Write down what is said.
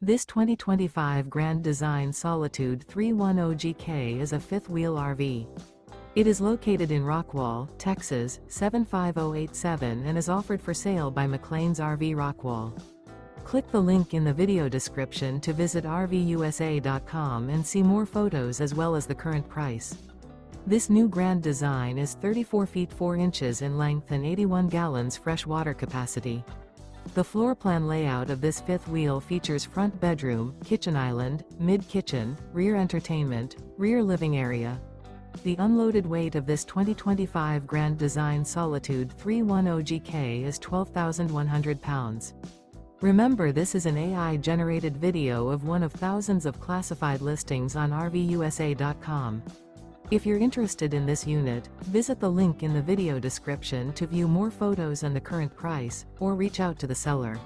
This 2025 Grand Design Solitude 310GK is a fifth-wheel RV. It is located in Rockwall, Texas, 75087 and is offered for sale by McClain's RV Rockwall. Click the link in the video description to visit RVUSA.com and see more photos as well as the current price. This new Grand Design is 34 feet 4 inches in length and 81 gallons fresh water capacity. The floor plan layout of this fifth wheel features front bedroom, kitchen island, mid-kitchen, rear entertainment, rear living area. The unloaded weight of this 2025 Grand Design Solitude 310GK is 12,100 pounds. Remember, this is an AI-generated video of one of thousands of classified listings on RVUSA.com. If you're interested in this unit, visit the link in the video description to view more photos and the current price, or reach out to the seller.